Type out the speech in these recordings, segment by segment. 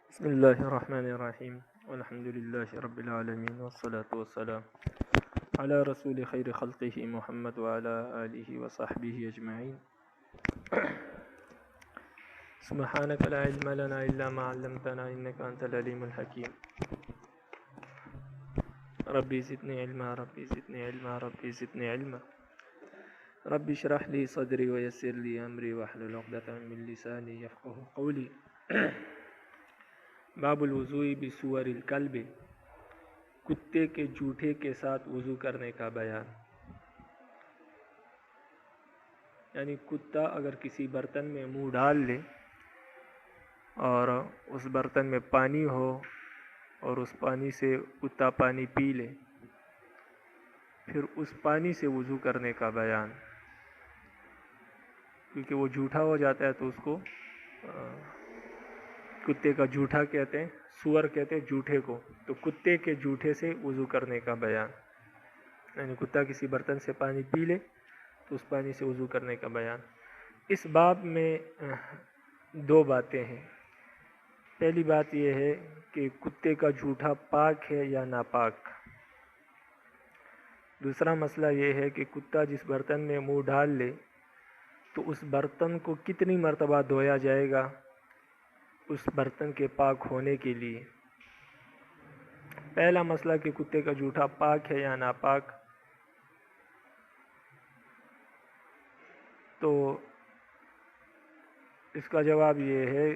بسم اللہ الرحمن الرحیم الحمد للہ رب العالمین والصلاة والسلام علی رسول خیر خلقہ محمد وعلی آلہ وصحبہ اجمعین سبحانک لا علم لنا الا ما علمتنا انک انت العلیم الحکیم ربی زدنی علما ربی زدنی علما ربی زدنی علما رب اشرح لی صدری ویسر لی امری واحلل عقدۃ من لسانی یفقهوا قولی باب الوضوء بصور الکلب، کتے کے جوٹے کے ساتھ وضو کرنے کا بیان۔ یعنی کتا اگر کسی برتن میں منہ ڈال لے اور اس برتن میں پانی ہو اور اس پانی سے کتا پانی پی لے، پھر اس پانی سے وضو کرنے کا بیان، کیونکہ وہ جھوٹا ہو جاتا ہے تو اس کو کتے کا جھوٹا کہتے ہیں، سور کہتے ہیں جھوٹے کو، تو کتے کے جھوٹے سے وضو کرنے کا بیان، یعنی کتا کسی برتن سے پانی پی لے تو اس پانی سے وضو کرنے کا بیان۔ اس باب میں دو باتیں ہیں۔ پہلی بات یہ ہے کہ کتے کا جھوٹا پاک ہے یا ناپاک۔ دوسرا مسئلہ یہ ہے کہ کتا جس برتن میں منہ ڈال لے تو اس برتن کو کتنی مرتبہ دھویا جائے گا اس برتن کے پاک ہونے کے لیے۔ پہلا مسئلہ کہ کتے کا جھوٹا پاک ہے یا ناپاک، تو اس کا جواب یہ ہے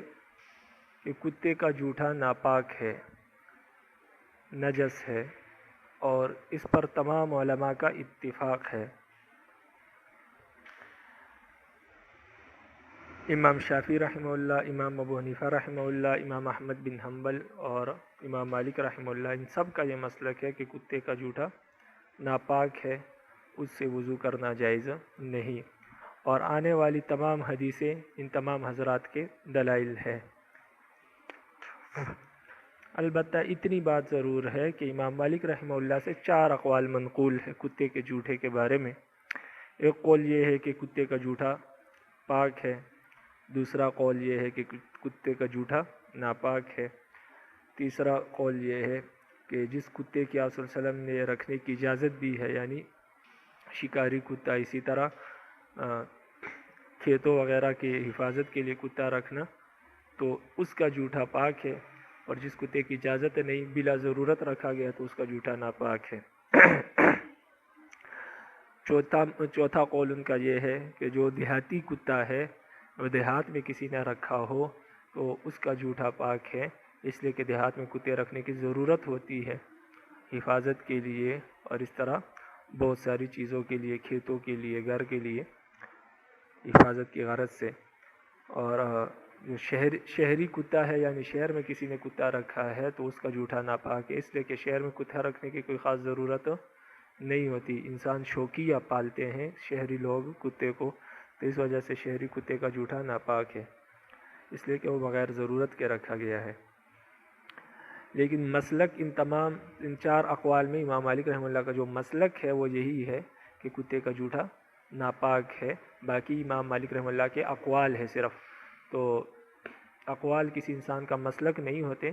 کہ کتے کا جھوٹا ناپاک ہے، نجس ہے، اور اس پر تمام علماء کا اتفاق ہے۔ امام شافعی رحمہ اللہ، امام ابو حنیفہ رحمہ اللہ، امام احمد بن حنبل اور امام مالک رحمہ اللہ، ان سب کا یہ مسلک ہے کہ کتے کا جھوٹا ناپاک ہے، اس سے وضو کرنا جائز نہیں، اور آنے والی تمام حدیثیں ان تمام حضرات کے دلائل ہے۔ البتہ اتنی بات ضرور ہے کہ امام مالک رحمہ اللہ سے 4 اقوال منقول ہے کتے کے جھوٹے کے بارے میں۔ ایک قول یہ ہے کہ کتے کا جھوٹا پاک ہے، دوسرا قول یہ ہے کہ کتے کا جھوٹا ناپاک ہے، تیسرا قول یہ ہے کہ جس کتے کی آپ صلی اللہ علیہ وسلم نے رکھنے کی اجازت دی ہے، یعنی شکاری کتا، اسی طرح کھیتوں وغیرہ کی حفاظت کے لیے کتا رکھنا، تو اس کا جھوٹا پاک ہے، اور جس کتے کی اجازت نہیں، بلا ضرورت رکھا گیا تو اس کا جھوٹا ناپاک ہے۔ چوتھا قول ان کا یہ ہے کہ جو دیہاتی کتا ہے، وہ دیہات میں کسی نے رکھا ہو تو اس کا جھوٹا پاک ہے، اس لیے کہ دیہات میں کتے رکھنے کی ضرورت ہوتی ہے حفاظت کے لیے، اور اس طرح بہت ساری چیزوں کے لیے، کھیتوں کے لیے، گھر کے لیے حفاظت کی غرض سے۔ اور جو شہری کتا ہے، یعنی شہر میں کسی نے کتا رکھا ہے تو اس کا جھوٹا ناپاک ہے، اس لیے کہ شہر میں کتا رکھنے کی کوئی خاص ضرورت نہیں ہوتی، انسان شوقیہ پالتے ہیں شہری لوگ کتے کو، تو اس وجہ سے شہری کتے کا جھوٹا ناپاک ہے، اس لیے کہ وہ بغیر ضرورت کے رکھا گیا ہے۔ لیکن مسلک ان 4 اقوال میں امام مالک رحمہ اللہ کا جو مسلک ہے وہ یہی ہے کہ کتے کا جھوٹا ناپاک ہے۔ باقی امام مالک رحمہ اللہ کے اقوال ہے صرف، تو اقوال کسی انسان کا مسلک نہیں ہوتے،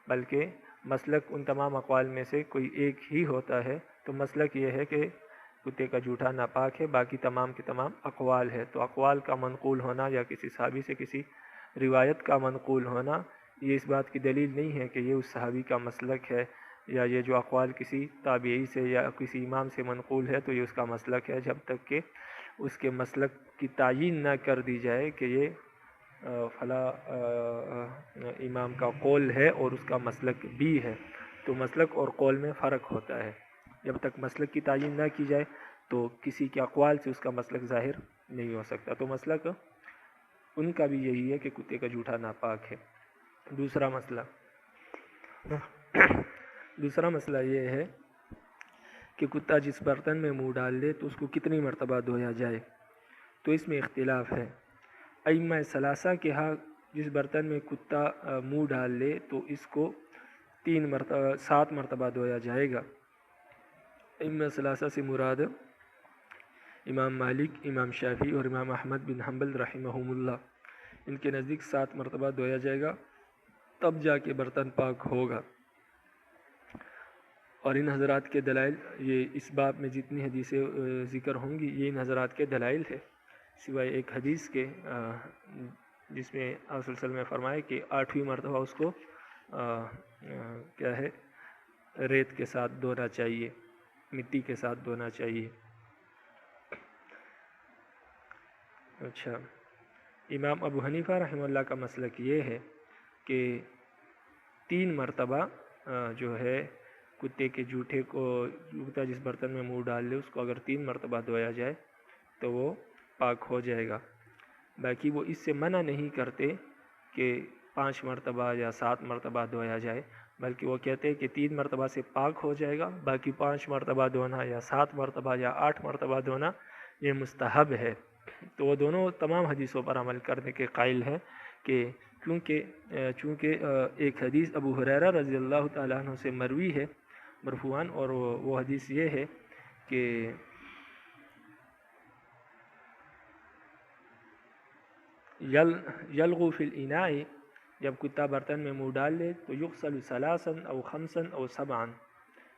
بلکہ مسلک ان تمام اقوال میں سے کوئی ایک ہی ہوتا ہے۔ تو مسلک یہ ہے کہ کتے کا جھوٹا ناپاک ہے، باقی تمام کے تمام اقوال ہے۔ تو اقوال کا منقول ہونا یا کسی صحابی سے کسی روایت کا منقول ہونا، یہ اس بات کی دلیل نہیں ہے کہ یہ اس صحابی کا مسلک ہے، یا یہ جو اقوال کسی تابعی سے یا کسی امام سے منقول ہے تو یہ اس کا مسلک ہے، جب تک کہ اس کے مسلک کی تعیین نہ کر دی جائے کہ یہ فلاں امام کا قول ہے اور اس کا مسلک بھی ہے۔ تو مسلک اور قول میں فرق ہوتا ہے، جب تک مسلک کی تعیین نہ کی جائے تو کسی کے اقوال سے اس کا مسلک ظاہر نہیں ہو سکتا۔ تو مسلک ان کا بھی یہی ہے کہ کتے کا جھوٹا ناپاک ہے۔ دوسرا مسئلہ یہ ہے کہ کتا جس برتن میں منہ ڈال لے تو اس کو کتنی مرتبہ دھویا جائے، تو اس میں اختلاف ہے۔ ائمہ ثلاثہ کے ہاں جس برتن میں کتا منہ ڈال لے تو اس کو 7 مرتبہ دھویا جائے گا۔ ائمہ ثلاثہ سے مراد امام مالک، امام شافعی اور امام احمد بن حنبل رحمہم اللہ، ان کے نزدیک 7 مرتبہ دھویا جائے گا۔ تب جا کے برتن پاک ہوگا۔ اور ان حضرات کے دلائل، یہ اس باب میں جتنی حدیثیں ذکر ہوں گی یہ ان حضرات کے دلائل ہے، سوائے ایک حدیث کے جس میں آپ صلی اللہ علیہ وسلم نے فرمایا کہ 8ویں مرتبہ اس کو کیا ہے ریت کے ساتھ دھونا چاہیے، مٹی کے ساتھ دھونا چاہیے۔ اچھا، امام ابو حنیفہ رحمہ اللہ کا مسلک یہ ہے کہ 3 مرتبہ جو ہے کتے کے جوٹے کو، کتا جس برتن میں منہ ڈال لے اس کو اگر 3 مرتبہ دھویا جائے تو وہ پاک ہو جائے گا۔ باقی وہ اس سے منع نہیں کرتے کہ 5 مرتبہ یا 7 مرتبہ دھویا جائے، بلکہ وہ کہتے ہیں کہ 3 مرتبہ سے پاک ہو جائے گا، باقی 5 مرتبہ دھونا یا 7 مرتبہ یا 8 مرتبہ دھونا یہ مستحب ہے۔ تو وہ دونوں تمام حدیثوں پر عمل کرنے کے قائل ہیں کہ چونکہ ایک حدیث ابو ہریرہ رضی اللہ تعالیٰ عنہ سے مروی ہے مرفوعاً، اور وہ حدیث یہ ہے کہ یلغو فی الاناء، جب کتا برتن میں منہ ڈال لے تو یغسل ثلاثا او خمسا او سبعا،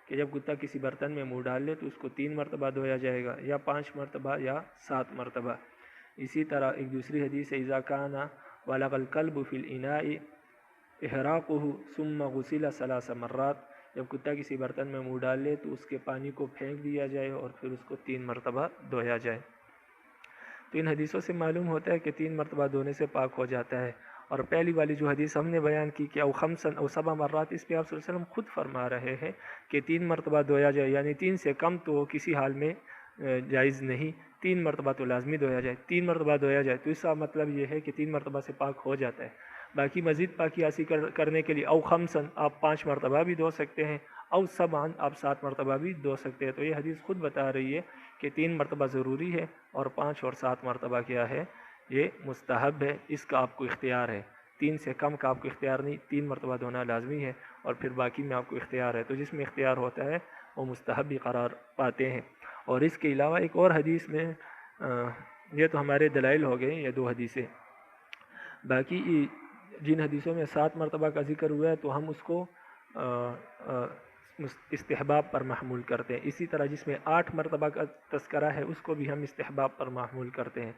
کہ جب کتا کسی برتن میں منہ ڈال لے تو اس کو 3 مرتبہ دھویا جائے گا، یا 5 مرتبہ یا 7 مرتبہ۔ اسی طرح ایک دوسری حدیث ہے اذا کان ولغ الکلب فی الاناء احراقہ ثم غسل 3 مرات، جب کتا کسی برتن میں منہ ڈال لے تو اس کے پانی کو پھینک دیا جائے اور پھر اس کو 3 مرتبہ دھویا جائے۔ تو ان حدیثوں سے معلوم ہوتا ہے کہ 3 مرتبہ دھونے سے پاک ہو جاتا ہے۔ اور پہلی والی جو حدیث ہم نے بیان کی کہ او خمسا او 7 مرات، اس پہ آپ صلی اللہ علیہ وسلم خود فرما رہے ہیں کہ 3 مرتبہ دھویا جائے، یعنی 3 سے کم تو کسی حال میں جائز نہیں، 3 مرتبہ تو لازمی دھویا جائے، 3 مرتبہ دھویا جائے تو اس کا مطلب یہ ہے کہ 3 مرتبہ سے پاک ہو جاتا ہے۔ باقی مزید پاکی حاصل کرنے کے لیے او خمسا آپ 5 مرتبہ بھی دھو سکتے ہیں، او 7 آپ 7 مرتبہ بھی دھو سکتے ہیں۔ تو یہ حدیث خود بتا رہی ہے کہ 3 مرتبہ ضروری ہے اور 5 اور 7 مرتبہ کیا ہے، یہ مستحب ہے، اس کا آپ کو اختیار ہے۔ 3 سے کم کا آپ کو اختیار نہیں، 3 مرتبہ دھونا لازمی ہے اور پھر باقی میں آپ کو اختیار ہے۔ تو جس میں اختیار ہوتا ہے وہ مستحب بھی قرار پاتے ہیں۔ اور اس کے علاوہ ایک اور حدیث میں یہ تو ہمارے دلائل ہو گئے یہ 2 حدیثیں، باقی جن حدیثوں میں 7 مرتبہ کا ذکر ہوا ہے تو ہم اس کو استحباب پر محمول کرتے ہیں، اسی طرح جس میں 8 مرتبہ کا تذکرہ ہے اس کو بھی ہم استحباب پر محمول کرتے ہیں۔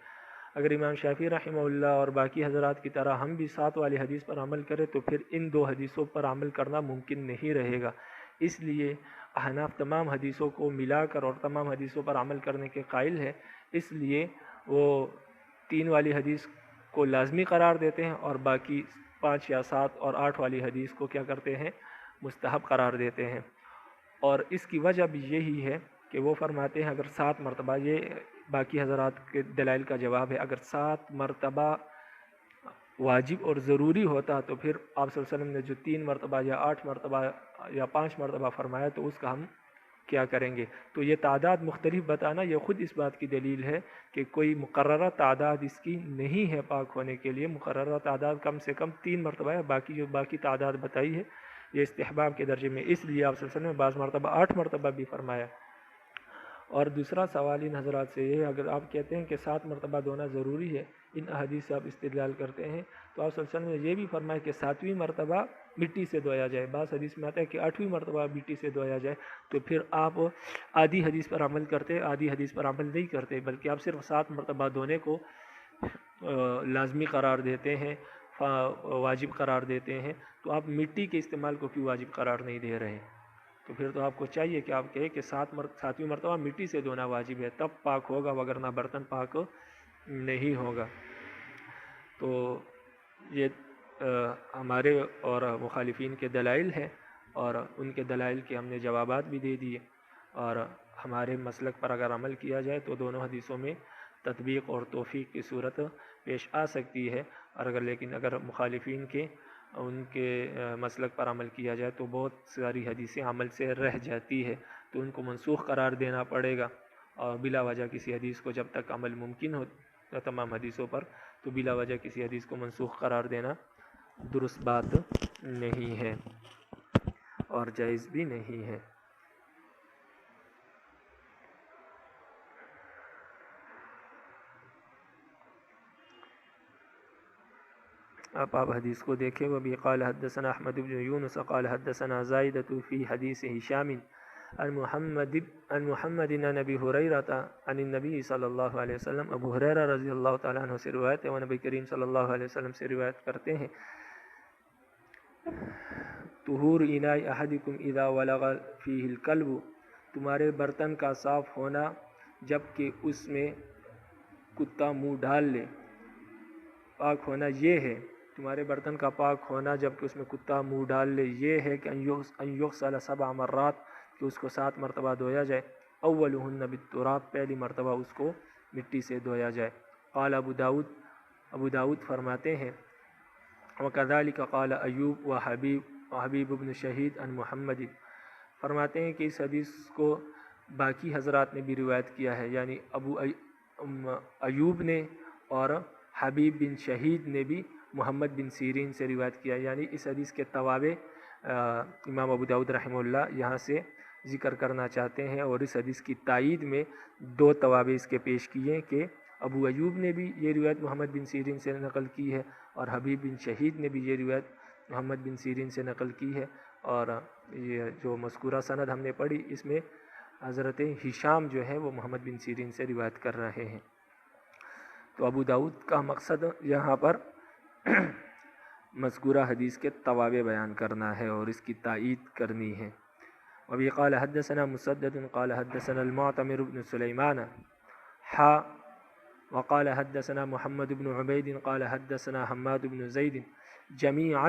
اگر امام شافعی رحمہ اللہ اور باقی حضرات کی طرح ہم بھی 7 والی حدیث پر عمل کریں تو پھر ان 2 حدیثوں پر عمل کرنا ممکن نہیں رہے گا، اس لیے احناف تمام حدیثوں کو ملا کر اور تمام حدیثوں پر عمل کرنے کے قائل ہے، اس لیے وہ 3 والی حدیث کو لازمی قرار دیتے ہیں اور باقی 5 یا 7 اور 8 والی حدیث کو کیا کرتے ہیں، مستحب قرار دیتے ہیں۔ اور اس کی وجہ بھی یہی ہے کہ وہ فرماتے ہیں اگر 7 مرتبہ، یہ باقی حضرات کے دلائل کا جواب ہے، اگر 7 مرتبہ واجب اور ضروری ہوتا تو پھر آپ صلی اللہ علیہ وسلم نے جو 3 مرتبہ یا 8 مرتبہ یا 5 مرتبہ فرمایا تو اس کا ہم کیا کریں گے؟ تو یہ تعداد مختلف بتانا یہ خود اس بات کی دلیل ہے کہ کوئی مقررہ تعداد اس کی نہیں ہے پاک ہونے کے لیے، مقررہ تعداد کم سے کم 3 مرتبہ ہے، باقی جو باقی تعداد بتائی ہے یہ استحباب کے درجے میں، اس لیے آپ صلی اللہ علیہ وسلم نے بعض مرتبہ 8 مرتبہ بھی فرمایا۔ اور دوسرا سوال ان حضرات سے یہ ہے، اگر آپ کہتے ہیں کہ 7 مرتبہ دھونا ضروری ہے، ان احادیث سے آپ استدلال کرتے ہیں، تو آپ صلی اللہ علیہ وسلم نے یہ بھی فرمایا کہ 7ویں مرتبہ مٹی سے دھویا جائے، بعض حدیث میں آتا ہے کہ 8ویں مرتبہ مٹی سے دھویا جائے، تو پھر آپ آدھی حدیث پر عمل کرتے، آدھی حدیث پر عمل نہیں کرتے، بلکہ آپ صرف 7 مرتبہ دھونے کو لازمی قرار دیتے ہیں، واجب قرار دیتے ہیں، تو آپ مٹی کے استعمال کو کیوں واجب قرار نہیں دے رہے؟ تو پھر تو آپ کو چاہیے کہ آپ کہیں کہ 7ویں مرتبہ مٹی سے دھونا واجب ہے، تب پاک ہوگا، وگرنہ برتن پاک نہیں ہوگا۔ تو یہ ہمارے اور مخالفین کے دلائل ہیں، اور ان کے دلائل کے ہم نے جوابات بھی دے دیے، اور ہمارے مسلک پر اگر عمل کیا جائے تو دونوں حدیثوں میں تطبیق اور توفیق کی صورت پیش آ سکتی ہے، اور لیکن اگر مخالفین کے ان کے مسلک پر عمل کیا جائے تو بہت ساری حدیثیں عمل سے رہ جاتی ہے، تو ان کو منسوخ قرار دینا پڑے گا، اور بلا وجہ کسی حدیث کو جب تک عمل ممکن ہو تمام حدیثوں پر، تو بلا وجہ کسی حدیث کو منسوخ قرار دینا درست بات نہیں ہے اور جائز بھی نہیں ہے۔ آپ حدیث کو دیکھیں. وبی قال حدثنا احمد بن یونس قال حدثنا زائدۃ فی حدیث ہشام عن محمد عن ابی ہریرہ عن النبی صلی اللہ علیہ وسلم. ابو ہریرہ رضی اللہ تعالیٰ عنہ سے روایت ہے، وہ نبی کریم صلی اللہ علیہ وسلم سے روایت کرتے ہیں. طہور اناء احدکم اذا ولغ فیہ الکلب، تمہارے برتن کا صاف ہونا جب کہ اس میں کتا منہ ڈال لے. پاک ہونا یہ ہے، تمہارے برتن کا پاک ہونا جب کہ اس میں کتا منہ ڈال لے یہ ہے کہ ان یغسل 7 مرات، کہ اس کو 7 مرتبہ دھویا جائے. اولہن بالتراب، پہلی مرتبہ اس کو مٹی سے دھویا جائے. قال ابو داود فرماتے ہیں وکذالک قال ایوب وحبیب بن شہید عن محمد، فرماتے ہیں کہ اس حدیث کو باقی حضرات نے بھی روایت کیا ہے، یعنی ایوب نے اور حبیب بن شہید نے بھی محمد بن سیرین سے روایت کیا. یعنی اس حدیث کے توابع امام ابو داود رحمہ اللہ یہاں سے ذکر کرنا چاہتے ہیں، اور اس حدیث کی تائید میں 2 توابع اس کے پیش کیے کہ ابو ایوب نے بھی یہ روایت محمد بن سیرین سے نقل کی ہے، اور حبیب بن شہید نے بھی یہ روایت محمد بن سیرین سے نقل کی ہے. اور یہ جو مذکورہ سند ہم نے پڑھی اس میں حضرت ہشام جو ہے وہ محمد بن سیرین سے روایت کر رہے ہیں. تو ابو داود کا مقصد یہاں پر مذکورہ حدیث کے توابع بیان کرنا ہے اور اس کی تائید کرنی ہے. وبی قال حدثنا مسدد قال حدثنا المعتمر بن سلیمان وقال حدثنا محمد بن عبید قال حدثنا حماد بن زید جمیعا،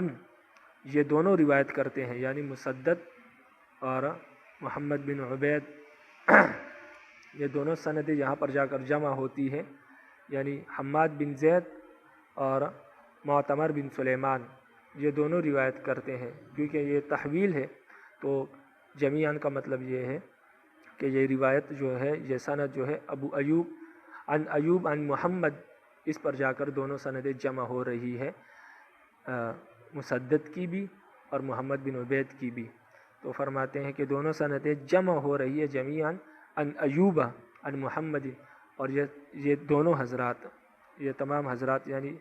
یہ دونوں روایت کرتے ہیں، یعنی مسدد اور محمد بن عبید یہ دونوں سندیں یہاں پر جا کر جمع ہوتی ہیں، یعنی حماد بن زید اور معتمر بن سلیمان یہ دونوں روایت کرتے ہیں. کیونکہ یہ تحویل ہے تو جمیعاً کا مطلب یہ ہے کہ یہ روایت جو ہے، یہ سند جو ہے ابو ایوب عن محمد، اس پر جا کر دونوں سندیں جمع ہو رہی ہے، مسدد کی بھی اور محمد بن عبید کی بھی. تو فرماتے ہیں کہ دونوں سندیں جمع ہو رہی ہے جمیعاً عن ایوب عن محمد، اور یہ دونوں حضرات، یہ تمام حضرات یعنی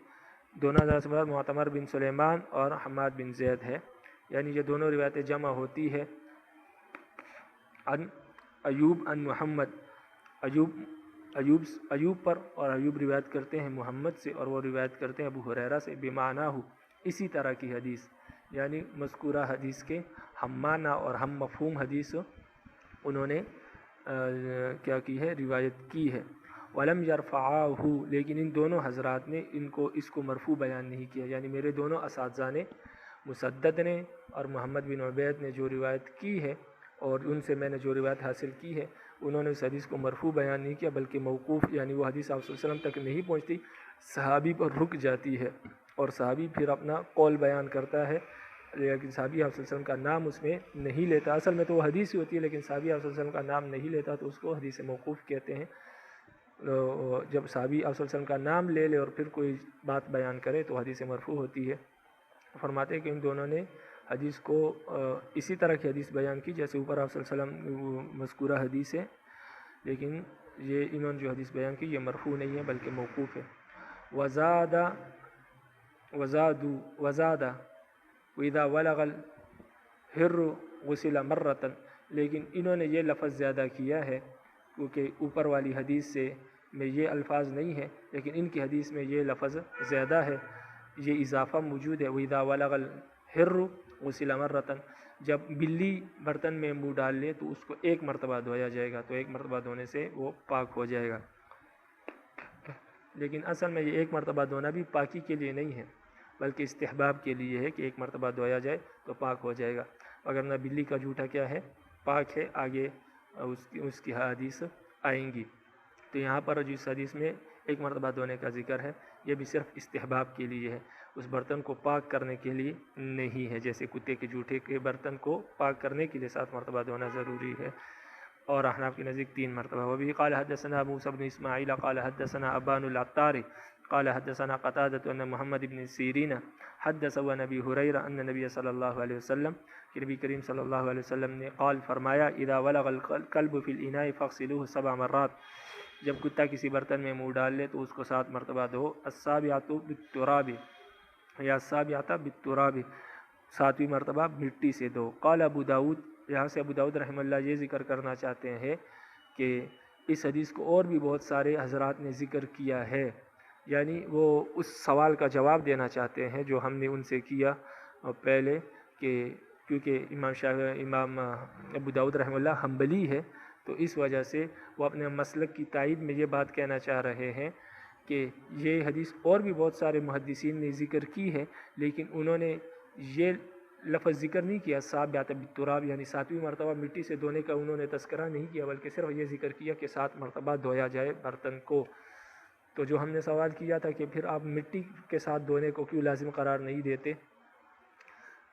دونوں حضرات سے مراد معتمر بن سلیمان اور حماد بن زید ہے، یعنی یہ دونوں روایتیں جمع ہوتی ہے عن ایوب عن محمد، ایوب پر، اور ایوب روایت کرتے ہیں محمد سے، اور وہ روایت کرتے ہیں ابو ہریرہ سے بمعنہ اسی طرح کی حدیث، یعنی مذکورہ حدیث کے ہم معنی اور ہم مفہوم حدیث انہوں نے کیا کی ہے، روایت کی ہے. ولم یرفعہ، لیکن ان دونوں حضرات نے اس کو مرفوع بیان نہیں کیا، یعنی میرے دونوں اساتذہ نے، مسدد نے اور محمد بن عبید نے جو روایت کی ہے اور ان سے میں نے جو روایت حاصل کی ہے، انہوں نے اس حدیث کو مرفوع بیان نہیں کیا بلکہ موقوف، یعنی وہ حدیث آپ صلی اللہ علیہ وسلم تک نہیں پہنچتی، صحابی پر رک جاتی ہے اور صحابی پھر اپنا قول بیان کرتا ہے، لیکن صحابی آپ صلی اللہ علیہ وسلم کا نام اس میں نہیں لیتا. اصل میں تو وہ حدیث ہی ہوتی ہے لیکن صحابی آپ صلی اللہ علیہ وسلم کا نام نہیں لیتا تو اس کو حدیث موقوف کہتے ہیں. جب صحابی آپ صلی اللہ علیہ وسلم کا نام لے لے اور پھر کوئی بات بیان کرے تو حدیث مرفوع ہوتی ہے. فرماتے ہیں کہ ان دونوں نے حدیث کو اسی طرح کی حدیث بیان کی جیسے اوپر آپ صلی اللہ علیہ وسلم مذکورہ حدیث ہے، لیکن یہ انہوں نے جو حدیث بیان کی یہ مرفوع نہیں ہے بلکہ موقوف ہے. وزادہ وَإِذَا وَلَغَ الْحِرُّ غُسِلَ مَرَّةً، لیکن انہوں نے یہ لفظ زیادہ کیا ہے کیونکہ اوپر والی حدیث سے میں یہ الفاظ نہیں ہے، لیکن ان کی حدیث میں یہ لفظ زیادہ ہے، یہ اضافہ موجود ہے. وَإِذَا وَلَغَ الْحِرُّ غُسِلَ مَرَّةً، جب بلی برتن میں منہ ڈال لے تو اس کو 1 مرتبہ دھویا جائے گا، تو 1 مرتبہ دھونے سے وہ پاک ہو جائے گا. لیکن اصل میں یہ 1 مرتبہ دھونا بھی پاکی کے لیے نہیں ہے بلکہ استحباب کے لیے ہے کہ 1 مرتبہ دھویا جائے تو پاک ہو جائے گا. اگر نہ بلی کا جھوٹا کیا ہے، پاک ہے، آگے اس کی حدیث آئیں گی. تو یہاں پر جس حدیث میں 1 مرتبہ دھونے کا ذکر ہے یہ بھی صرف استحباب کے لیے ہے، اس برتن کو پاک کرنے کے لیے نہیں ہے. جیسے کتے کے جھوٹے کے برتن کو پاک کرنے کے لیے 7 مرتبہ دھونا ضروری ہے اور احناف کے نزدیک 3 مرتبہ. وبه قال حدثنا موسى بن اسماعیل قال حدثنا ابان العطار قال حدثنا قتادة ان محمد بن سیرین حدث عن ابی ہریرہ ان نبی صلی اللہ علیہ وسلم، کہ نبی کریم صلی اللہ علیہ وسلم نے قال فرمایا اذا ولغ الكلب في الاناء فاغسلوه 7 مرات، جب کتا کسی برتن میں منہ ڈال لے تو اس کو 7 مرتبہ دھو. السابعۃ بالتراب، یا سابعۃ بالتراب، 7ویں مرتبہ مٹی سے دو۔ قال ابو داود، یہاں سے ابو داود رحمہ اللہ یہ ذکر کرنا چاہتے ہیں کہ اس حدیث کو اور بھی بہت سارے حضرات نے ذکر کیا ہے، یعنی وہ اس سوال کا جواب دینا چاہتے ہیں جو ہم نے ان سے کیا پہلے، کہ کیونکہ امام ابو داود رحمہ اللہ حنبلی ہے، تو اس وجہ سے وہ اپنے مسلک کی تائید میں یہ بات کہنا چاہ رہے ہیں کہ یہ حدیث اور بھی بہت سارے محدثین نے ذکر کی ہے، لیکن انہوں نے یہ لفظ ذکر نہیں کیا سابعۃ بالتراب، یعنی 7ویں مرتبہ مٹی سے دھونے کا انہوں نے تذکرہ نہیں کیا، بلکہ صرف یہ ذکر کیا کہ 7 مرتبہ دھویا جائے برتن کو۔ تو جو ہم نے سوال کیا تھا کہ پھر آپ مٹی کے ساتھ دھونے کو کیوں لازم قرار نہیں دیتے،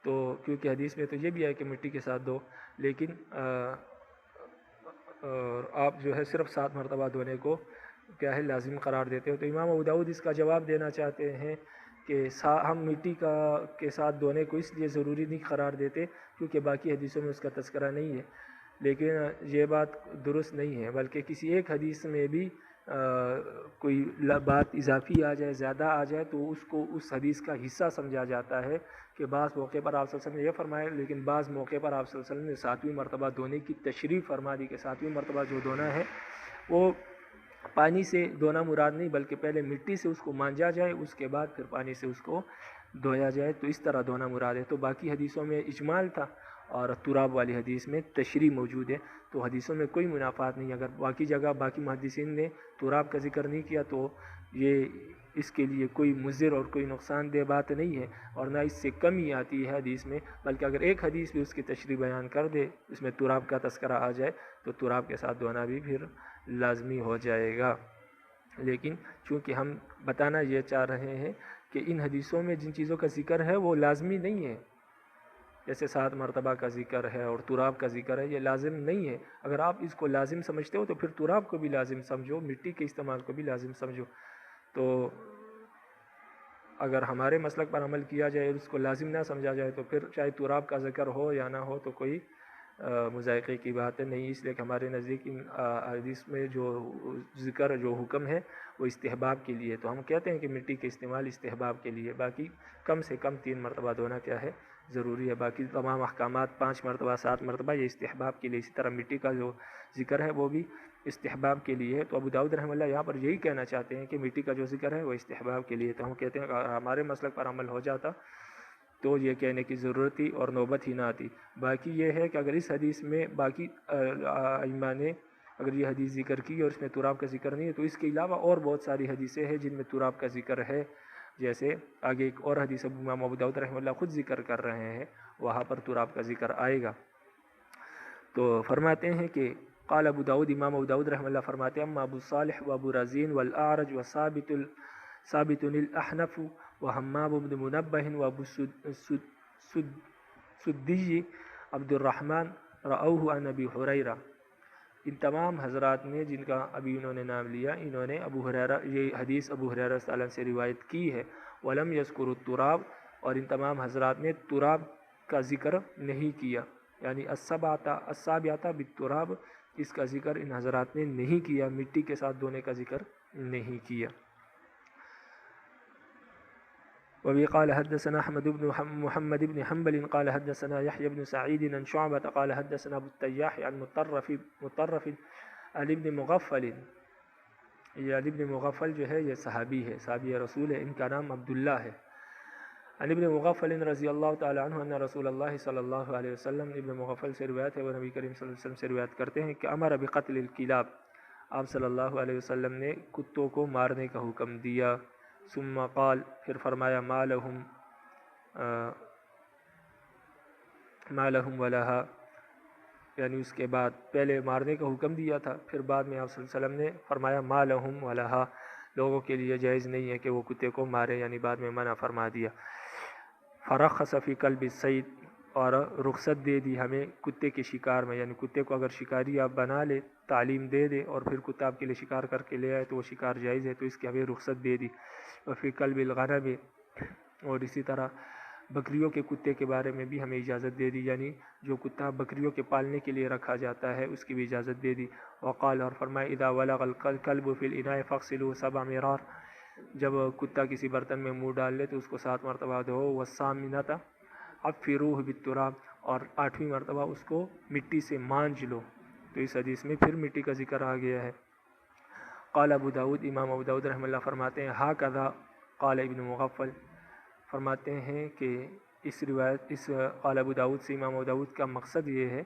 تو کیونکہ حدیث میں تو یہ بھی ہے کہ مٹی کے ساتھ دو، لیکن آپ جو ہے صرف 7 مرتبہ دھونے کو کیا ہے لازم قرار دیتے ہو۔ تو امام ابو داؤد اس کا جواب دینا چاہتے ہیں کہ ہم مٹی کے ساتھ دھونے کو اس لیے ضروری نہیں قرار دیتے کیونکہ باقی حدیثوں میں اس کا تذکرہ نہیں ہے، لیکن یہ بات درست نہیں ہے، بلکہ کسی ایک حدیث میں بھی کوئی بات اضافی آ جائے، زیادہ آ جائے، تو اس کو اس حدیث کا حصہ سمجھا جاتا ہے کہ بعض موقع پر آپ صلی اللہ علیہ وسلم نے یہ فرمایا، لیکن بعض موقع پر آپ صلی اللہ علیہ وسلم نے 7ویں مرتبہ دھونے کی تشریح فرما دی کہ 7ویں مرتبہ جو دھونا ہے وہ پانی سے دھونا مراد نہیں، بلکہ پہلے مٹی سے اس کو مانجا جائے، اس کے بعد پھر پانی سے اس کو دھویا جائے، تو اس طرح دھونا مراد ہے۔ تو باقی حدیثوں میں اجمال تھا اور تراب والی حدیث میں تشریح موجود ہے، تو حدیثوں میں کوئی منافات نہیں۔ اگر باقی جگہ باقی محدثین نے تراب کا ذکر نہیں کیا تو یہ اس کے لیے کوئی مضر اور کوئی نقصان دہ بات نہیں ہے، اور نہ اس سے کمی آتی ہے حدیث میں، بلکہ اگر ایک حدیث بھی اس کی تشریح بیان کر دے، اس میں تراب کا تذکرہ آ جائے، تو تراب کے ساتھ دھونا بھی پھر لازمی ہو جائے گا۔ لیکن چونکہ ہم بتانا یہ چاہ رہے ہیں کہ ان حدیثوں میں جن چیزوں کا ذکر ہے وہ لازمی نہیں ہے، جیسے 7 مرتبہ کا ذکر ہے اور تراب کا ذکر ہے، یہ لازم نہیں ہے۔ اگر آپ اس کو لازم سمجھتے ہو تو پھر تراب کو بھی لازم سمجھو، مٹی کے استعمال کو بھی لازم سمجھو۔ تو اگر ہمارے مسلک پر عمل کیا جائے اور اس کو لازم نہ سمجھا جائے تو پھر چاہے تراب کا ذکر ہو یا نہ ہو تو کوئی مذائقے کی بات نہیں، اس لیے کہ ہمارے نزدیک ان حدیث میں جو ذکر جو حکم ہے وہ استحباب کے لیے، تو ہم کہتے ہیں کہ مٹی کے استعمال استحباب کے لیے، باقی کم سے کم 3 مرتبہ دھونا کیا ہے ضروری ہے، باقی تمام احکامات 5 مرتبہ 7 مرتبہ یہ استحباب کے لیے۔ اسی طرح مٹی کا جو ذکر ہے وہ بھی استحباب کے لیے ہے، تو ابو داؤد رحمہ اللہ یہاں پر یہی کہنا چاہتے ہیں کہ مٹی کا جو ذکر ہے وہ استحباب کے لیے، تو ہم کہتے ہیں کہ اگر ہمارے مسلک پر عمل ہو جاتا تو یہ کہنے کی ضرورت ہی اور نوبت ہی نہ آتی۔ باقی یہ ہے کہ اگر اس حدیث میں باقی ائمہ نے اگر یہ حدیث ذکر کی اور اس میں تراب کا ذکر نہیں ہے، تو اس کے علاوہ اور بہت ساری حدیثیں ہیں جن میں تراب کا ذکر ہے، جیسے آگے ایک اور حدیث امام ابو داؤد رحمہ اللہ خود ذکر کر رہے ہیں، وہاں پر تراب کا ذکر آئے گا۔ تو فرماتے ہیں کہ قال ابو داؤد، امام ابو داؤد رحمہ اللہ فرماتے ہیں اما ابو صالح و ابو رزین والاعرج و ثابت الاحنف و حمام بن منبہ و ابو سدی عبد الرحمن رأوہ عن ابی ہریرہ، ان تمام حضرات نے جن کا ابھی انہوں نے نام لیا، انہوں نے ابو ہریرہ یہ حدیث ابو ہریرہ صلی اللہ عنہ سے روایت کی ہے، ولم یذکروا التراب، اور ان تمام حضرات نے تراب کا ذکر نہیں کیا، یعنی السابعۃ بالتراب، اس کا ذکر ان حضرات نے نہیں کیا، مٹی کے ساتھ دھونے کا ذکر نہیں کیا۔ وبه قال حدثنا احمد بن محمد بن حنبل قال حدثنا يحيى بن سعيد عن شعبة قال حدثنا ابو التياح عن مطرف عن ابن مغفل، یہ علی بن مغفل جو ہے یہ صحابی ہے، صحابی رسول ہے، ان کا نام عبداللہ ہے۔ عن ابن مغفل رضی اللہ تعالی عنہ ان رسول اللہ صلی اللہ علیہ وسلم، ابن مغفل سے روایت ہے، وہ نبی کریم صلی اللہ علیہ وسلم سے روایت کرتے ہیں کہ امر بقتل الکلاب، آپ صلی اللہ علیہ وسلم نے کتوں کو مارنے کا حکم دیا، ثم قال، پھر فرمایا ما لہم ولہا، یعنی اس کے بعد پہلے مارنے کا حکم دیا تھا، پھر بعد میں آپ صلی اللہ علیہ وسلم نے فرمایا ما لہم ولہا، لوگوں کے لیے جائز نہیں ہے کہ وہ کتے کو مارے، یعنی بعد میں منع فرما دیا۔ فرخص فی کلب الصید، اور رخصت دے دی ہمیں کتے کے شکار میں، یعنی کتے کو اگر شکاری آپ بنا لے، تعلیم دے دے اور پھر کتا آپ کے لیے شکار کر کے لے آئے تو وہ شکار جائز ہے، تو اس کی ہمیں رخصت دے دی۔ وفی کلب الغنم، اور اسی طرح بکریوں کے کتے کے بارے میں بھی ہمیں اجازت دے دی، یعنی جو کتا بکریوں کے پالنے کے لیے رکھا جاتا ہے اس کی بھی اجازت دے دی۔ وقال، اور فرمائے اذا ولغ الکلب فی الاناء فاغسلوه 7 مرار، جب کتا کسی برتن میں منہ ڈال لے تو اس کو 7 مرتبہ دھو، والثامنۃ افروہ بالتراب، اور 8ویں مرتبہ اس کو مٹی سے مانج لو۔ تو اس حدیث میں پھر مٹی کا ذکر آ گیا ہے۔ قال ابو داود، امام ابو داود رحمہ اللہ فرماتے ہیں ہاکذا قال ابن مغفل، فرماتے ہیں کہ اس قال ابو داود سے امام ابو داود کا مقصد یہ ہے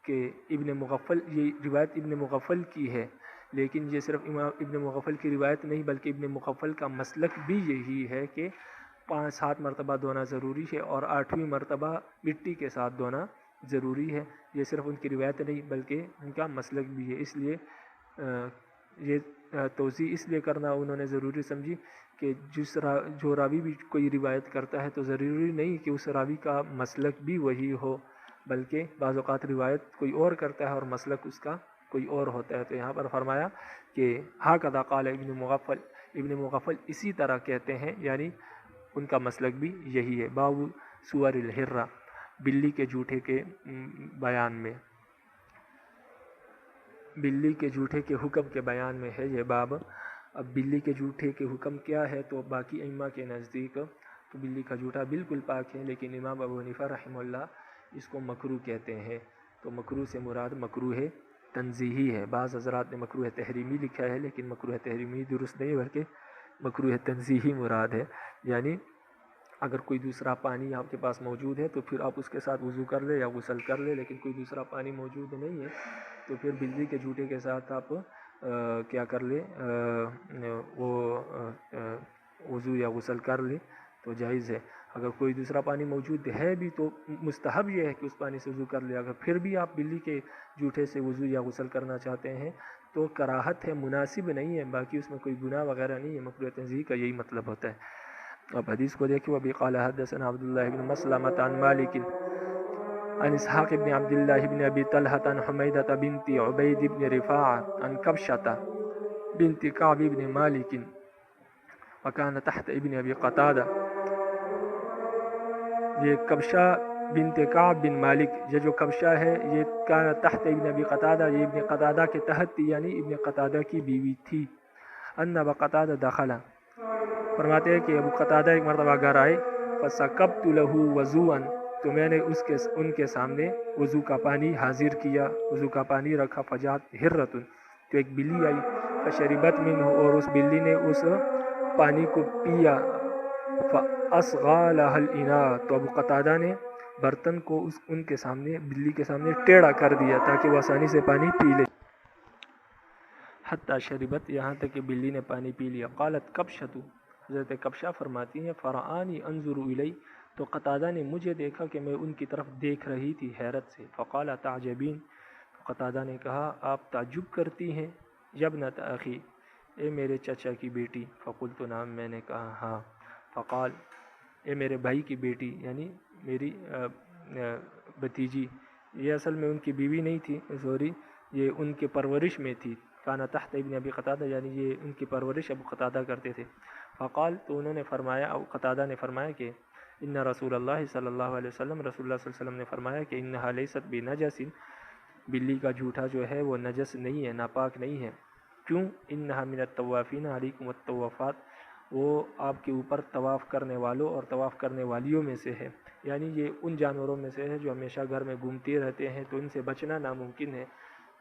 کہ ابن مغفل، یہ روایت ابن مغفل کی ہے، لیکن یہ صرف امام ابن مغفل کی روایت نہیں بلکہ ابن مغفل کا مسلک بھی یہی ہے کہ 5-7 مرتبہ دھونا ضروری ہے اور 8ویں مرتبہ مٹی کے ساتھ دھونا ضروری ہے۔ یہ صرف ان کی روایت نہیں بلکہ ان کا مسلک بھی ہے۔ اس لیے یہ توضیح اس لیے کرنا انہوں نے ضروری سمجھی کہ جو راوی بھی کوئی روایت کرتا ہے تو ضروری نہیں کہ اس راوی کا مسلک بھی وہی ہو، بلکہ بعض اوقات روایت کوئی اور کرتا ہے اور مسلک اس کا کوئی اور ہوتا ہے۔ تو یہاں پر فرمایا کہ ہاکذا قال ابن مغفل، ابن مغفل اسی طرح کہتے ہیں، یعنی ان کا مسلک بھی یہی ہے۔ باب سور الحرہ، بلی کے جوٹے کے بیان میں، بلی کے جوٹے کے حکم کے بیان میں ہے یہ باب۔ اب بلی کے جوٹے کے حکم کیا ہے؟ تو باقی ائمہ کے نزدیک تو بلی کا جوٹا بالکل پاک ہے، لیکن امام ابو حنیفہ رحمہ اللہ اس کو مکروہ کہتے ہیں۔ تو مکروہ سے مراد مکروہ تنزیہی ہے۔ بعض حضرات نے مکروہ تحریمی لکھا ہے، لیکن مکروہ تحریمی درست نہیں بلکہ مکروہ تنزیہی مراد ہے، یعنی اگر کوئی دوسرا پانی آپ کے پاس موجود ہے تو پھر آپ اس کے ساتھ وضو کر لیں یا غسل کر لیں، لیکن کوئی دوسرا پانی موجود نہیں ہے تو پھر بلی کے جوٹے کے ساتھ آپ کیا کر لیں، وہ وضو یا غسل کر لیں تو جائز ہے۔ اگر کوئی دوسرا پانی موجود ہے بھی تو مستحب یہ ہے کہ اس پانی سے وضو کر لے۔ اگر پھر بھی آپ بلی کے جوٹے سے وضو یا غسل کرنا چاہتے ہیں تو کراہت ہے، مناسب نہیں ہے، باقی اس میں کوئی گناہ وغیرہ نہیں ہے۔ مکروہ تنزیہی کا یہی مطلب ہوتا ہے۔ اب حدیث کو دیکھیں، وبی قال حدثنا عبداللہ بن مسلمۃ عن مالک عن اسحاق بن عبداللہ بن ابی طلحۃ عن حمیدۃ بنت عبید بن رفاعہ عن کبشۃ بنت کعب بن مالک وکان تحت ابن ابی قتادہ۔ یہ کبشہ بنت کعب بن مالک، یہ جو کبشہ ہے یہ کان تحت ابن ابی قتادہ، یہ ابن قتادہ کے تحت تھی، یعنی ابن قتادہ کی بیوی تھی۔ ان ابا قتادہ دخل، فرماتے ہیں کہ ابو قتادہ ایک مرتبہ گھر آئے، فسکبت له وضوءا، تو میں نے ان کے سامنے وضو کا پانی حاضر کیا، وضو کا پانی رکھا، فجاءت حرۃ، تو ایک بلی آئی، فشربت منہ، اور اس بلی نے اس پانی کو پیا، فاصغى لها الاناء، تو ابو قتادہ نے برتن کو ان کے سامنے، بلی کے سامنے ٹیڑھا کر دیا تاکہ وہ آسانی سے پانی پی لے، حتی شربت، یہاں تک کہ بلی نے پانی پی لیا۔ قالت کبشۃ، حضرت کبشہ فرماتی ہیں فرآنی انظر الی، تو قتادہ نے مجھے دیکھا کہ میں ان کی طرف دیکھ رہی تھی حیرت سے۔ فقال تعجبین، قتادہ نے کہا آپ تعجب کرتی ہیں؟ یا ابنۃ اخی، اے میرے چچا کی بیٹی۔ فقلت نعم، میں نے کہا ہاں۔ فقال، اے میرے بھائی کی بیٹی، یعنی میری بھتیجی، یہ اصل میں ان کی بیوی نہیں تھی، سوری، یہ ان کے پرورش میں تھی، کانا تحت ابن ابی قتادہ، یعنی یہ ان کی پرورش ابو قتادہ کرتے تھے۔ فقال، تو انہوں نے فرمایا، ابو قتادہ نے فرمایا کہ ان رسول اللہ صلی اللہ علیہ وسلم، رسول اللہ صلی اللہ علیہ وسلم نے فرمایا کہ انہا لیست بنجس، بلی کا جھوٹا جو ہے وہ نجس نہیں ہے، ناپاک نہیں ہے۔ کیوں؟ انہا من الطوافین علیکم الطوافات، وہ آپ کے اوپر طواف کرنے والوں اور طواف کرنے والیوں میں سے ہے، یعنی یہ ان جانوروں میں سے ہے جو ہمیشہ گھر میں گھومتے رہتے ہیں، تو ان سے بچنا ناممکن ہے،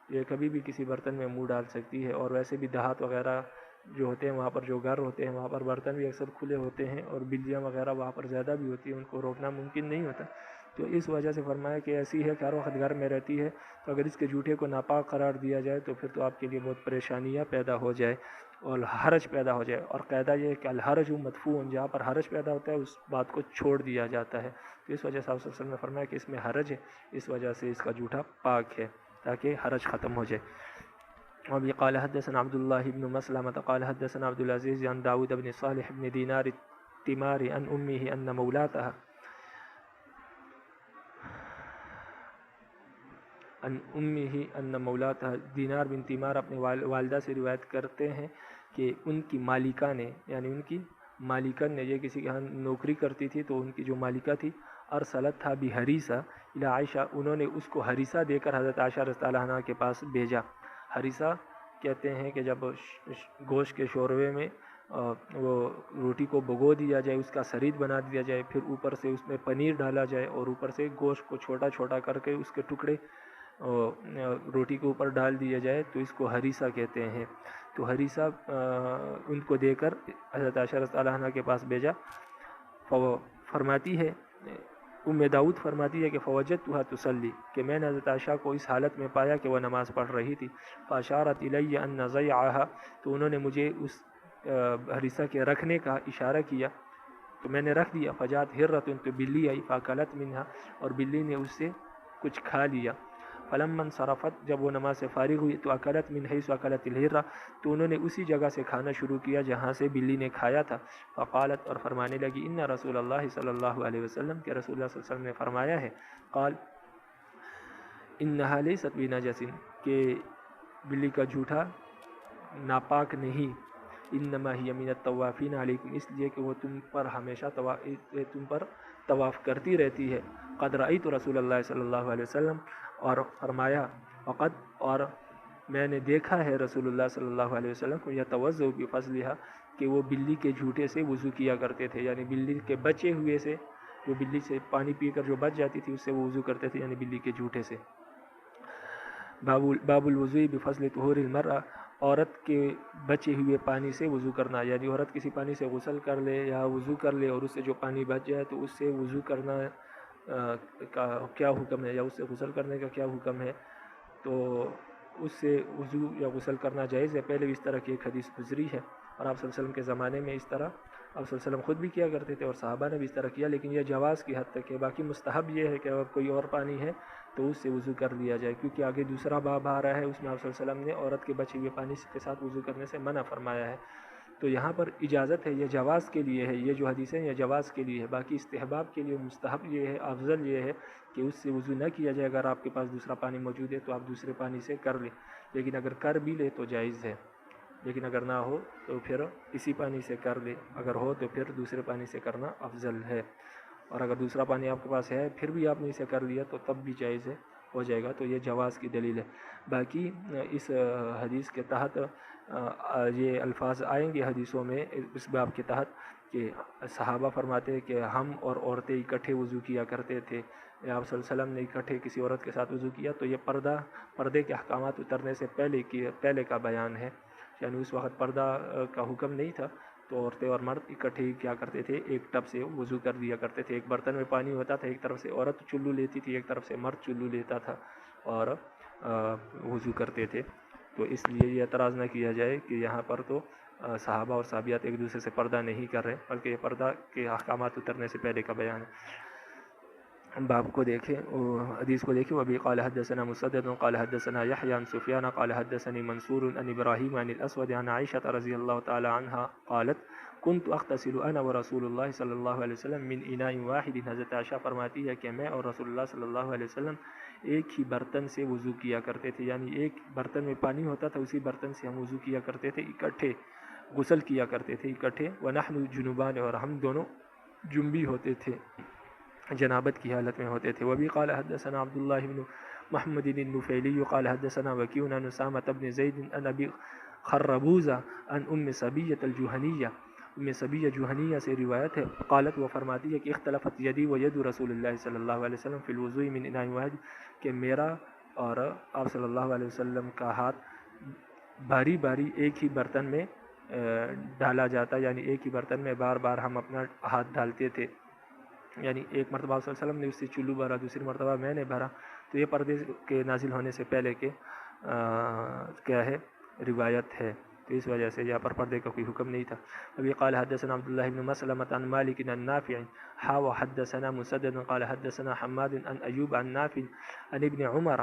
یہ کبھی بھی کسی برتن میں منہ ڈال سکتی ہے، اور ویسے بھی دیہات وغیرہ جو ہوتے ہیں وہاں پر جو گھر ہوتے ہیں وہاں پر برتن بھی اکثر کھلے ہوتے ہیں، اور بلیاں وغیرہ وہاں پر زیادہ بھی ہوتی ہیں، ان کو روکنا ممکن نہیں ہوتا، تو اس وجہ سے فرمایا کہ ایسی ہے کہ ہر وقت گھر میں رہتی ہے، تو اگر اس کے جھوٹے کو ناپاک قرار دیا جائے تو پھر تو آپ کے لیے بہت پریشانیاں پیدا ہو جائے اور حرج پیدا ہو جائے، اور قاعدہ یہ ہے کہ الحرج مدفوع، جہاں پر حرج پیدا ہوتا ہے اس بات کو چھوڑ دیا جاتا ہے، تو اس وجہ سے آپ صلی اللہ علیہ وسلم نے فرمایا کہ اس میں حرج ہے، اس وجہ سے اس کا جھوٹا پاک ہے تاکہ حرج ختم ہو جائے۔ وبه قال حدثنا عبد الله بن مسلمة قال حدثنا عبد العزيز عن داود بن صالح بن دينار التماري عن أمه أن مولاتها دینار بن تیمار اپنے والدہ سے روایت کرتے ہیں کہ ان کی مالکہ نے، یعنی ان کی مالکہ نے، یہ کسی کے ہاں نوکری کرتی تھی تو ان کی جو مالکہ تھی، ارسلت تھا بحریسہ الی عائشہ، انہوں نے اس کو ہریسہ دے کر حضرت عائشہ رضی اللہ عنہا کے پاس بھیجا۔ ہریسہ کہتے ہیں کہ جب گوشت کے شوربے میں وہ روٹی کو بھگو دیا جائے، اس کا سرید بنا دیا جائے، پھر اوپر سے اس میں پنیر ڈالا جائے اور اوپر سے گوشت کو چھوٹا چھوٹا کر کے اس کے ٹکڑے روٹی کے اوپر ڈال دیا جائے، تو اس کو ہریسہ کہتے ہیں۔ تو ہریسہ ان کو دے کر حضرت عائشہ رضی اللہ عنہ کے پاس بھیجا۔ فرماتی ہے داؤد فرماتی ہے کہ فوجدتها تصلی، کہ میں نے حضرت عائشہ کو اس حالت میں پایا کہ وہ نماز پڑھ رہی تھی۔ فاشارت الی ان ضیعها، تو انہوں نے مجھے اس ہریسہ کے رکھنے کا اشارہ کیا، تو میں نے رکھ دیا۔ فجات ہرۃ، تو بلی آئی، فاکلت منها، اور بلی نے اس سے کچھ کھا لیا۔ فلما انصرفت، جب وہ نماز سے فارغ ہوئی، تو اکلت من حیث اکلت الہرہ، تو انہوں نے اسی جگہ سے کھانا شروع کیا جہاں سے بلی نے کھایا تھا۔ فقالت، اور فرمانے لگی، ان رسول اللہ صلی اللہ علیہ وسلم، کہ رسول اللہ صلی اللہ علیہ وسلم نے فرمایا ہے، قال انہا لیست بنجس، کہ بلی کا جھوٹا ناپاک نہیں، انما ہی من الطوافین علیکم، اس لیے کہ وہ تم پر ہمیشہ تم پر طواف کرتی رہتی ہے۔ قد رأیت رسول اللہ صلی اللہ علیہ وسلم، اور فرمایا وقد، اور میں نے دیکھا ہے رسول اللہ صلی اللہ علیہ وسلم کو یتوضؤ بفضلها، کہ وہ بلی کے جھوٹے سے وضو کیا کرتے تھے، یعنی بلی کے بچے ہوئے سے، جو بلی سے پانی پی کر جو بچ جاتی تھی اس سے وہ وضو کرتے تھے، یعنی بلی کے جھوٹے سے۔ باب الوضوء بفضل طہور المرأة، عورت کے بچے ہوئے پانی سے وضو کرنا، یعنی عورت کسی پانی سے غسل کر لے یا وضو کر لے اور اس سے جو پانی بچ جائے تو اس سے وضو کرنا کا کیا حکم ہے، یا اس سے غسل کرنے کا کیا حکم ہے۔ تو اس سے وضو یا غسل کرنا جائز ہے۔ پہلے بھی اس طرح کی ایک حدیث گزری ہے، اور آپ صلی اللہ علیہ وسلم کے زمانے میں اس طرح آپ صلی اللہ علیہ وسلم خود بھی کیا کرتے تھے اور صحابہ نے بھی اس طرح کیا، لیکن یہ جواز کی حد تک ہے۔ باقی مستحب یہ ہے کہ اگر کوئی اور پانی ہے تو اس سے وضو کر لیا جائے، کیونکہ آگے دوسرا باب آ رہا ہے، اس میں آپ صلی اللہ علیہ وسلم نے عورت کے بچے ہوئے پانی کے ساتھ وضو کرنے سے منع فرمایا ہے۔ تو یہاں پر اجازت ہے، یہ جواز کے لیے ہے، یہ جو حدیثیں یہ جواز کے لیے ہے۔ باقی استحباب کے لیے مستحب یہ ہے، افضل یہ ہے کہ اس سے وضو نہ کیا جائے۔ اگر آپ کے پاس دوسرا پانی موجود ہے تو آپ دوسرے پانی سے کر لیں، لیکن اگر کر بھی لے تو جائز ہے، لیکن اگر نہ ہو تو پھر اسی پانی سے کر لے، اگر ہو تو پھر دوسرے پانی سے کرنا افضل ہے۔ اور اگر دوسرا پانی آپ کے پاس ہے پھر بھی آپ نے اسے کر لیا تو تب بھی جائز ہے، ہو جائے گا۔ تو یہ جواز کی دلیل ہے۔ باقی اس حدیث کے تحت یہ الفاظ آئیں گے حدیثوں میں اس باب کے تحت، کہ صحابہ فرماتے ہیں کہ ہم اور عورتیں اکٹھے وضو کیا کرتے تھے، یا آپ صلی اللہ علیہ وسلم نے اکٹھے کسی عورت کے ساتھ وضو کیا، تو یہ پردے کے احکامات اترنے سے پہلے کا بیان ہے، یعنی اس وقت پردہ کا حکم نہیں تھا، تو عورتیں اور مرد اکٹھے ہی کیا کرتے تھے، ایک ٹب سے وضو کر دیا کرتے تھے۔ ایک برتن میں پانی ہوتا تھا، ایک طرف سے عورت چلو لیتی تھی، ایک طرف سے مرد چلو لیتا تھا اور وضو کرتے تھے۔ تو اس لیے یہ اعتراض نہ کیا جائے کہ یہاں پر تو صحابہ اور صحابیات ایک دوسرے سے پردہ نہیں کر رہے، بلکہ یہ پردہ کے احکامات اترنے سے پہلے کا بیان ہے۔ باب کو دیکھیں، حدیث کو دیکھیں۔ وبی قال حدثنا مسدد قال حدثنا يحيى عن سفيان قال حدثني منصور عن ابراهيم عن الاسود عن عائشة رضي الله تعالى عنها قالت كنت اغتسل انا ورسول الله صلی اللہ علیہ وسلم من اناء واحد، حضرت عائشہ فرماتی ہے کہ میں اور رسول اللہ صلی اللہ علیہ وسلم ایک ہی برتن سے وضو کیا کرتے تھے، یعنی ایک برتن میں پانی ہوتا تھا، اسی برتن سے ہم وضو کیا کرتے تھے، اکٹھے غسل کیا کرتے تھے اکٹھے۔ ونحن جنوبان، اور ہم دونوں جنبی ہوتے تھے، جنابت کی حالت میں ہوتے تھے۔ وبی قال حدثنا عبداللہ بن محمد النفیلی قال حدثنا وکیع عن اسامة بن زید عن ابی خربوزہ عن ام صبیۃ الجہنیہ، ام صبیہ جوہنیہ سے روایت ہے، قالت، وہ فرماتی ہے کہ اختلفت یدی و ید رسول اللہ صلی اللہ علیہ وسلم فی الوضوء من اناء واحد، کہ میرا اور آپ صلی اللہ علیہ وسلم کا ہاتھ باری باری ایک ہی برتن میں ڈالا جاتا، یعنی ایک ہی برتن میں بار بار ہم اپنا ہاتھ ڈالتے تھے، یعنی ایک مرتبہ آپ صلی اللہ علیہ وسلم نے اس سے چلو بھرا، دوسری مرتبہ میں نے بھرا۔ تو یہ پردے کے نازل ہونے سے پہلے کے کیا ہے، روایت ہے، تو اس وجہ سے یہاں پر پردے کا کوئی حکم نہیں تھا۔ ابھی قال حدثنا عبداللہ بن مسلمة عن مالک عن نافع وحدثنا مسدد قال حدثنا حماد عن ایوب عن نافع عن ابن عمر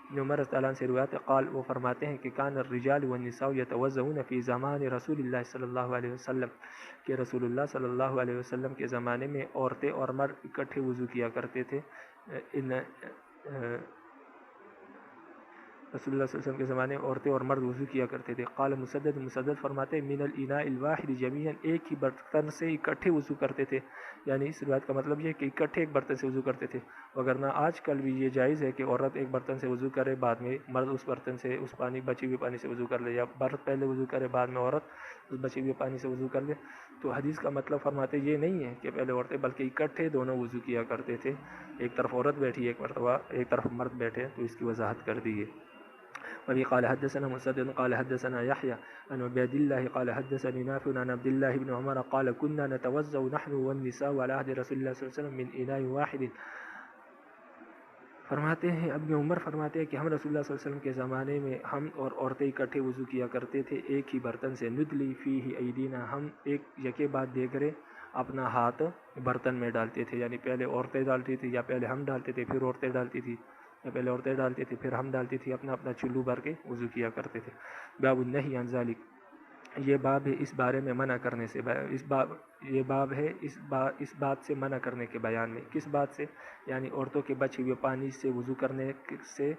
رضی اللہ عنہ سے روایت ہے، قال، وہ فرماتے ہیں کہ کان الرجال والنساء یتوضؤون فی زمان رسول اللہ صلی اللہ علیہ وسلم، کہ رسول اللہ صلی اللہ علیہ وسلم کے زمانے میں عورتیں اور مرد اکٹھے وضو کیا کرتے تھے۔ رسول اللہ صلی اللہ علیہ وسلم کے زمانے میں عورتیں اور مرد وضو کیا کرتے تھے۔ قال مسدد فرماتے ہیں من الاناء الواحد جمیعا، ایک ہی برتن سے اکٹھے وضو کرتے تھے، یعنی اس روایت کا مطلب یہ کہ اکٹھے ایک برتن سے وضو کرتے تھے، وگرنہ آج کل بھی یہ جائز ہے کہ عورت ایک برتن سے وضو کرے، بعد میں مرد اس برتن سے اس پانی بچے ہوئے پانی سے وضو کر لے، یا مرد پہلے وضو کرے بعد میں عورت اس بچے ہوئے پانی سے وضو کر لے۔ تو حدیث کا مطلب فرماتے یہ نہیں ہے کہ پہلے عورتیں بلکہ اکٹھے دونوں وضو کیا کرتے تھے، ایک طرف عورت بیٹھی ایک مرتبہ ایک طرف مرد بیٹھے، تو اس کی وضاحت کر دی ہے۔ وبه قال حدثنا مسدد قال حدثنا يحيى عن عبيد الله قال حدثني نافع عن عبد الله بن عمر قال كنا نتوضأ نحن والنساء على عهد رسول الله صلی اللہ علیہ وسلم من اناء واحد۔ فرماتے ہیں ابن عمر فرماتے ہیں کہ ہم رسول اللہ صلی اللہ علیہ وسلم کے زمانے میں ہم اور عورتیں اکٹھے وضو کیا کرتے تھے ایک ہی برتن سے، ندلی فیہ ایدینا، ہم ایک یکے بعد دیگرے اپنا ہاتھ برتن میں ڈالتے تھے، یعنی پہلے عورتیں ڈالتی تھی یا پہلے ہم ڈالتے تھے پھر عورتیں ڈالتی تھی، یا پہلے عورتیں ڈالتی تھی پھر ہم ڈالتی تھی، اپنا اپنا چلو بھر کے وضو کیا کرتے تھے۔ باب النہی عن ذالک، یہ باب ہے اس بارے میں منع کرنے سے، یہ باب ہے اس بات سے منع کرنے کے بیان میں۔ کس بات سے؟ یعنی عورتوں کے بچے ہوئے پانی سے وضو کرنے سے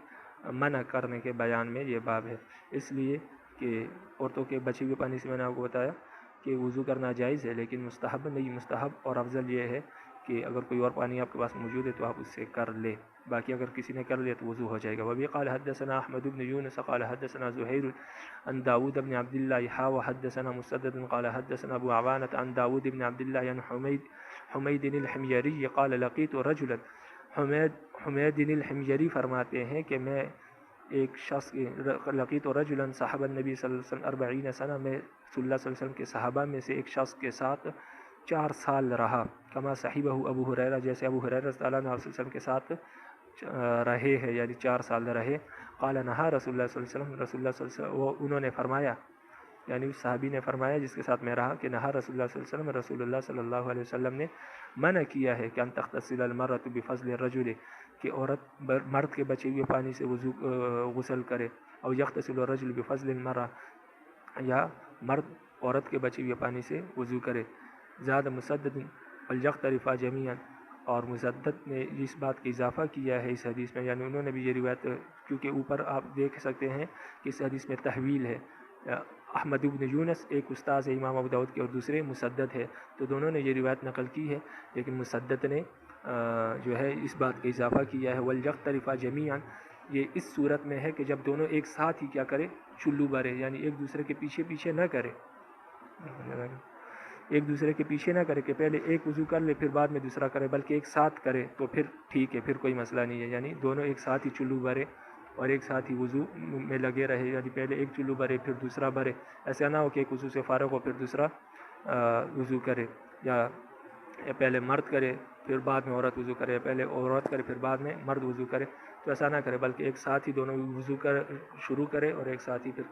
منع کرنے کے بیان میں یہ باب ہے، اس لیے کہ عورتوں کے بچے ہوئے پانی سے میں نے آپ کو بتایا کہ وضو کرنا جائز ہے، لیکن مستحب نہیں، مستحب اور افضل یہ ہے کہ اگر کوئی اور پانی آپ کے پاس موجود ہے تو آپ اس سے کر لیں، باقی اگر کسی نے کر لیا تو وضو ہو جائے گا۔ وبه قال حدثنا احمد بن يونس قال حدثنا زهير عن داود بن عبد الله وحدثنا مسدد قال حدثنا ابو عوانة عن داود بن عبد الله عن حميد الحميري قال لقيت رجلا، حمید الحميري فرماتے ہیں کہ میں ایک شخص لقیت رجلا صحابہ النبی صلی اللہ علیہ وسلم 40 سنہ، میں رسول اللہ صلی اللہ علیہ وسلم کے صحابہ میں سے ایک شخص کے ساتھ 4 سال رہا، کما صحیبہ ابو ہریرہ، جیسے ابو ہریرہ رضی اللہ عنہ صلی اللہ علیہ وسلم کے ساتھ رہے ہیں، یعنی 4 سال رہے۔ قال نہا رسول اللہ صلی اللہ علیہ وسلم، رسول اللہ صلی اللہ علیہ وسلم، وہ انہوں نے فرمایا، یعنی اس صحابی نے فرمایا جس کے ساتھ میں رہا کہ نہا رسول اللہ صلی اللہ علیہ وسلم، رسول اللہ صلی اللہ علیہ وسلم نے منع کیا ہے کہ ان تغتسل المرأة بفضل الرجل، کہ عورت مرد کے بچے ہوئے پانی سے غسل کرے، او یغتسل الرجل بفضل المرأة، یا مرد عورت کے بچے ہوئے پانی سے وضو کرے۔ زاد مسدد ولیغترفا جمیعا، اور مسدد نے اس بات کا اضافہ کیا ہے اس حدیث میں، یعنی انہوں نے بھی یہ روایت، کیونکہ اوپر آپ دیکھ سکتے ہیں کہ اس حدیث میں تحویل ہے، احمد بن یونس ایک استاذ ہے امام ابو داؤد کے اور دوسرے مسدد ہے، تو دونوں نے یہ روایت نقل کی ہے، لیکن مسدد نے جو ہے اس بات کا اضافہ کیا ہے، ولیغترفا جمیعا، یہ اس صورت میں ہے کہ جب دونوں ایک ساتھ ہی کیا کرے، چلو بھرے، یعنی ایک دوسرے کے پیچھے پیچھے نہ کرے، ایک دوسرے کے پیچھے نہ کرے کہ پہلے ایک وضو کر لے پھر بعد میں دوسرا کرے، بلکہ ایک ساتھ کرے تو پھر ٹھیک ہے، پھر کوئی مسئلہ نہیں ہے، یعنی دونوں ایک ساتھ ہی چلو بھرے اور ایک ساتھ ہی وضو میں لگے رہے، یعنی پہلے ایک چلو بھرے پھر دوسرا بھرے، ایسا نہ ہو کہ ایک وضو سے فارغ ہو پھر دوسرا وضو کرے، یا پہلے مرد کرے پھر بعد میں عورت وضو کرے، پہلے عورت کرے پھر بعد میں مرد وضو کرے، تو ایسا نہ کرے، بلکہ ایک ساتھ ہی دونوں وضو شروع کرے اور ایک ساتھ ہی پھر